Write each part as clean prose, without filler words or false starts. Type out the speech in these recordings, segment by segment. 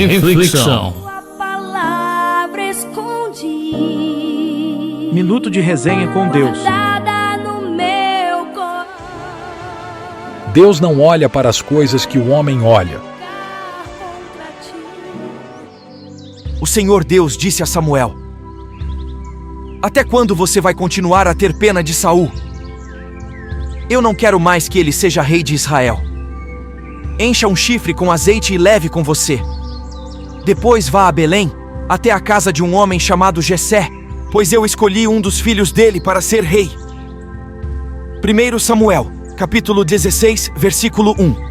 Reflexão. Tua palavra escondi. Minuto de resenha com Deus. Guardada no meu coração. Deus não olha para as coisas que o homem olha. Contra ti. O Senhor Deus disse a Samuel: até quando você vai continuar a ter pena de Saul? Eu não quero mais que ele seja rei de Israel. Encha um chifre com azeite e leve com você. Depois vá a Belém, até a casa de um homem chamado Jessé, pois eu escolhi um dos filhos dele para ser rei. 1 Samuel, capítulo 16, versículo 1.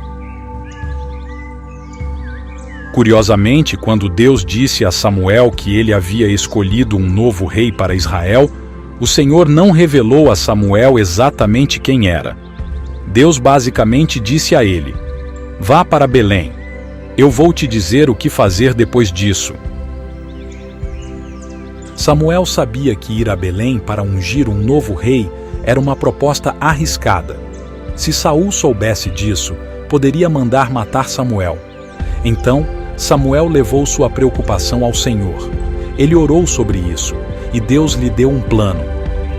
Curiosamente, quando Deus disse a Samuel que ele havia escolhido um novo rei para Israel, o Senhor não revelou a Samuel exatamente quem era. Deus basicamente disse a ele: vá para Belém. Eu vou te dizer o que fazer depois disso. Samuel sabia que ir a Belém para ungir um novo rei era uma proposta arriscada. Se Saul soubesse disso, poderia mandar matar Samuel. Então, Samuel levou sua preocupação ao Senhor. Ele orou sobre isso, e Deus lhe deu um plano.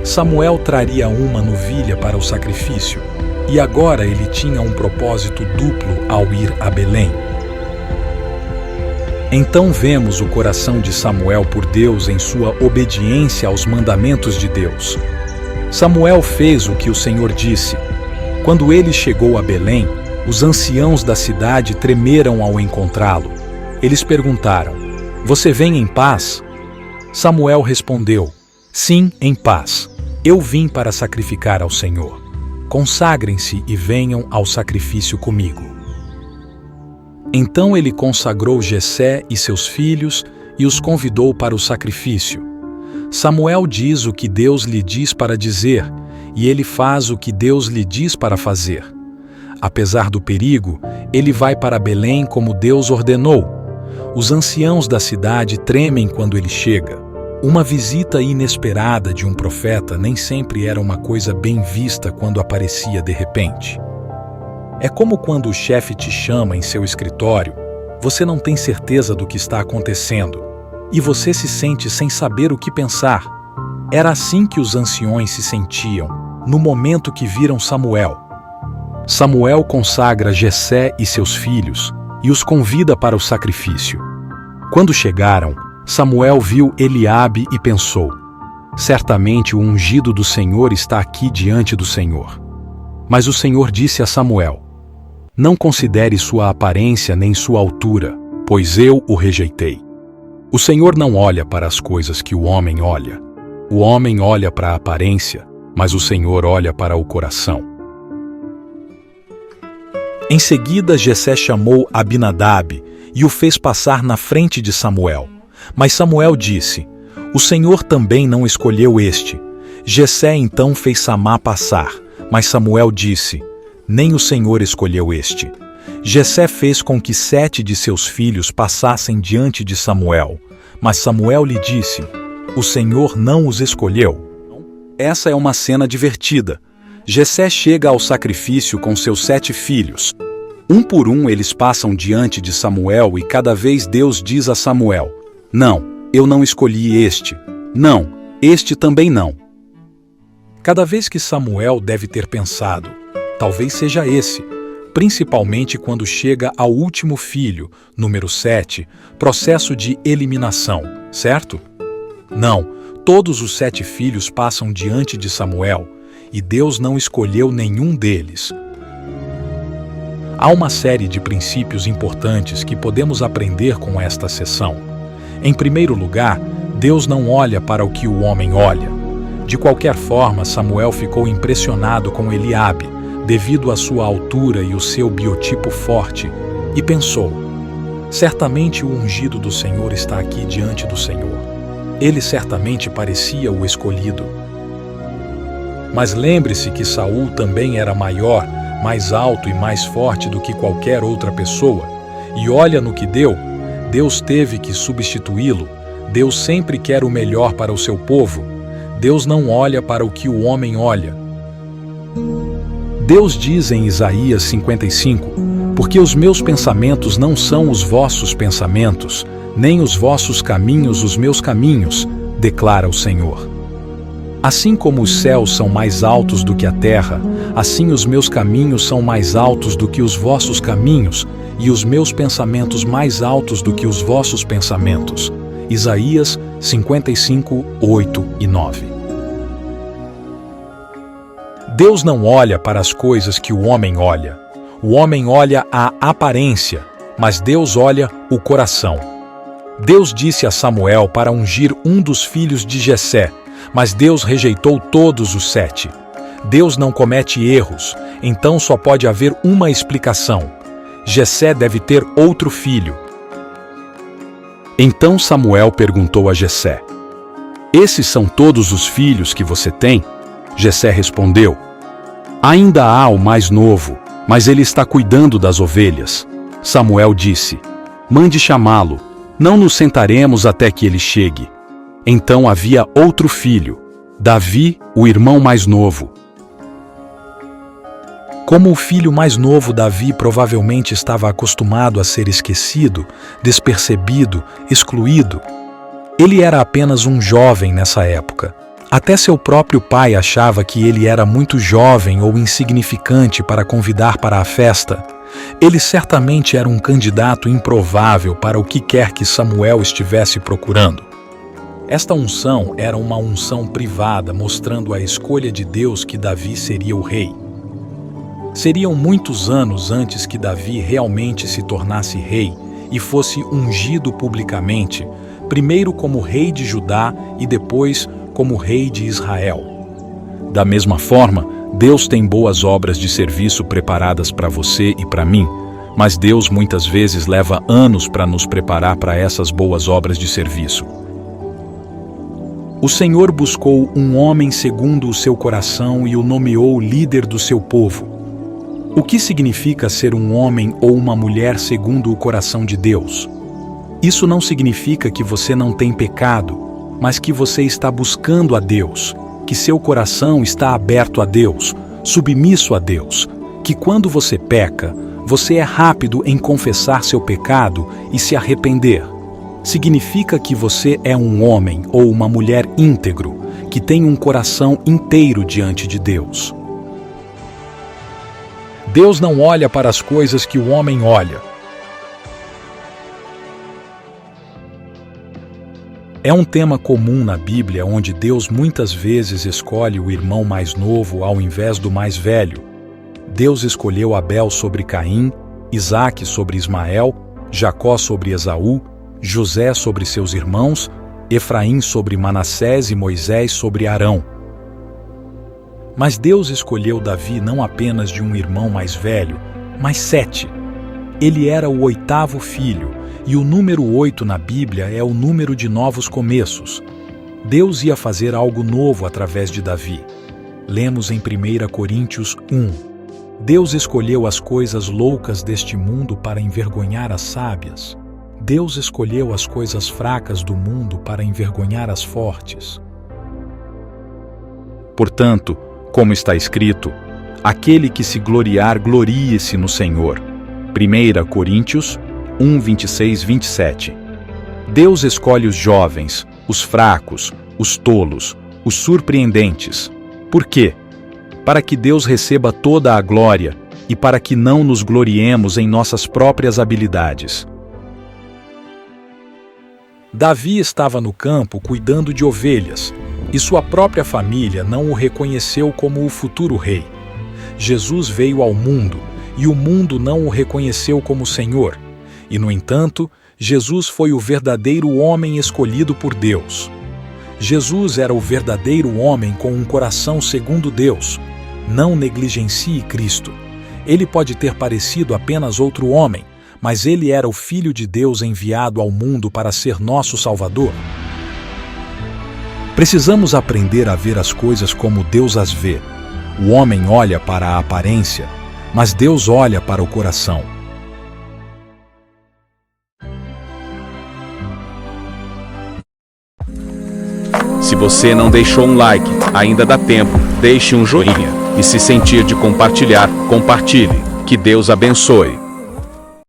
Samuel traria uma novilha para o sacrifício, e agora ele tinha um propósito duplo ao ir a Belém. Então vemos o coração de Samuel por Deus em sua obediência aos mandamentos de Deus. Samuel fez o que o Senhor disse. Quando ele chegou a Belém, os anciãos da cidade tremeram ao encontrá-lo. Eles perguntaram: você vem em paz? Samuel respondeu: sim, em paz. Eu vim para sacrificar ao Senhor. Consagrem-se e venham ao sacrifício comigo. Então ele consagrou Jessé e seus filhos e os convidou para o sacrifício. Samuel diz o que Deus lhe diz para dizer, e ele faz o que Deus lhe diz para fazer. Apesar do perigo, ele vai para Belém como Deus ordenou. Os anciãos da cidade tremem quando ele chega. Uma visita inesperada de um profeta nem sempre era uma coisa bem vista quando aparecia de repente. É como quando o chefe te chama em seu escritório, você não tem certeza do que está acontecendo, e você se sente sem saber o que pensar. Era assim que os anciões se sentiam, no momento que viram Samuel. Samuel consagra Jessé e seus filhos, e os convida para o sacrifício. Quando chegaram, Samuel viu Eliabe e pensou: certamente o ungido do Senhor está aqui diante do Senhor. Mas o Senhor disse a Samuel: não considere sua aparência nem sua altura, pois eu o rejeitei. O Senhor não olha para as coisas que o homem olha. O homem olha para a aparência, mas o Senhor olha para o coração. Em seguida, Jessé chamou Abinadab e o fez passar na frente de Samuel. Mas Samuel disse: o Senhor também não escolheu este. Jessé então fez Samá passar, mas Samuel disse: nem o Senhor escolheu este. Jessé fez com que 7 de seus filhos passassem diante de Samuel, mas Samuel lhe disse: o Senhor não os escolheu. Essa é uma cena divertida. Jessé chega ao sacrifício com seus 7 filhos. Um por um eles passam diante de Samuel e cada vez Deus diz a Samuel: não, eu não escolhi este. Não, este também não. Cada vez que Samuel deve ter pensado: talvez seja esse, principalmente quando chega ao último filho, número 7, processo de eliminação, certo? Não, todos os 7 filhos passam diante de Samuel, e Deus não escolheu nenhum deles. Há uma série de princípios importantes que podemos aprender com esta sessão. Em primeiro lugar, Deus não olha para o que o homem olha. De qualquer forma, Samuel ficou impressionado com Eliabe, devido à sua altura e o seu biotipo forte, e pensou: certamente o ungido do Senhor está aqui diante do Senhor. Ele certamente parecia o escolhido. Mas lembre-se que Saul também era maior, mais alto e mais forte do que qualquer outra pessoa, e olha no que deu. Deus teve que substituí-lo. Deus sempre quer o melhor para o seu povo. Deus não olha para o que o homem olha. Deus diz em Isaías 55, Porque os meus pensamentos não são os vossos pensamentos, nem os vossos caminhos os meus caminhos, declara o Senhor. Assim como os céus são mais altos do que a terra, assim os meus caminhos são mais altos do que os vossos caminhos, e os meus pensamentos mais altos do que os vossos pensamentos. Isaías 55, 8 e 9. Deus não olha para as coisas que o homem olha. O homem olha a aparência, mas Deus olha o coração. Deus disse a Samuel para ungir um dos filhos de Jessé, mas Deus rejeitou todos os 7. Deus não comete erros, então só pode haver uma explicação. Jessé deve ter outro filho. Então Samuel perguntou a Jessé: esses são todos os filhos que você tem? Jessé respondeu: ainda há o mais novo, mas ele está cuidando das ovelhas. Samuel disse: mande chamá-lo, não nos sentaremos até que ele chegue. Então havia outro filho, Davi, o irmão mais novo. Como o filho mais novo, Davi provavelmente estava acostumado a ser esquecido, despercebido, excluído. Ele era apenas um jovem nessa época. Até seu próprio pai achava que ele era muito jovem ou insignificante para convidar para a festa. Ele certamente era um candidato improvável para o que quer que Samuel estivesse procurando. Esta unção era uma unção privada, mostrando a escolha de Deus que Davi seria o rei. Seriam muitos anos antes que Davi realmente se tornasse rei e fosse ungido publicamente, primeiro como rei de Judá e depois como rei de Israel. Da mesma forma, Deus tem boas obras de serviço preparadas para você e para mim, mas Deus muitas vezes leva anos para nos preparar para essas boas obras de serviço. O Senhor buscou um homem segundo o seu coração e o nomeou líder do seu povo. O que significa ser um homem ou uma mulher segundo o coração de Deus? Isso não significa que você não tem pecado, mas que você está buscando a Deus, que seu coração está aberto a Deus, submisso a Deus, que quando você peca, você é rápido em confessar seu pecado e se arrepender. Significa que você é um homem ou uma mulher íntegro, que tem um coração inteiro diante de Deus. Deus não olha para as coisas que o homem olha. É um tema comum na Bíblia onde Deus muitas vezes escolhe o irmão mais novo ao invés do mais velho. Deus escolheu Abel sobre Caim, Isaque sobre Ismael, Jacó sobre Esaú, José sobre seus irmãos, Efraim sobre Manassés e Moisés sobre Arão. Mas Deus escolheu Davi não apenas de um irmão mais velho, mas 7. Ele era o 8º filho, e o número 8 na Bíblia é o número de novos começos. Deus ia fazer algo novo através de Davi. Lemos em 1 Coríntios 1. Deus escolheu as coisas loucas deste mundo para envergonhar as sábias. Deus escolheu as coisas fracas do mundo para envergonhar as fortes. Portanto, como está escrito, aquele que se gloriar, glorie-se no Senhor. 1 Coríntios 1, 26, 27. Deus escolhe os jovens, os fracos, os tolos, os surpreendentes. Por quê? Para que Deus receba toda a glória e para que não nos gloriemos em nossas próprias habilidades. Davi estava no campo cuidando de ovelhas, e sua própria família não o reconheceu como o futuro rei. Jesus veio ao mundo, e o mundo não o reconheceu como Senhor. E, no entanto, Jesus foi o verdadeiro homem escolhido por Deus. Jesus era o verdadeiro homem com um coração segundo Deus. Não negligencie Cristo. Ele pode ter parecido apenas outro homem, mas ele era o Filho de Deus enviado ao mundo para ser nosso Salvador. Precisamos aprender a ver as coisas como Deus as vê. O homem olha para a aparência, mas Deus olha para o coração. Se você não deixou um like, ainda dá tempo, deixe um joinha. E se sentir de compartilhar, compartilhe. Que Deus abençoe.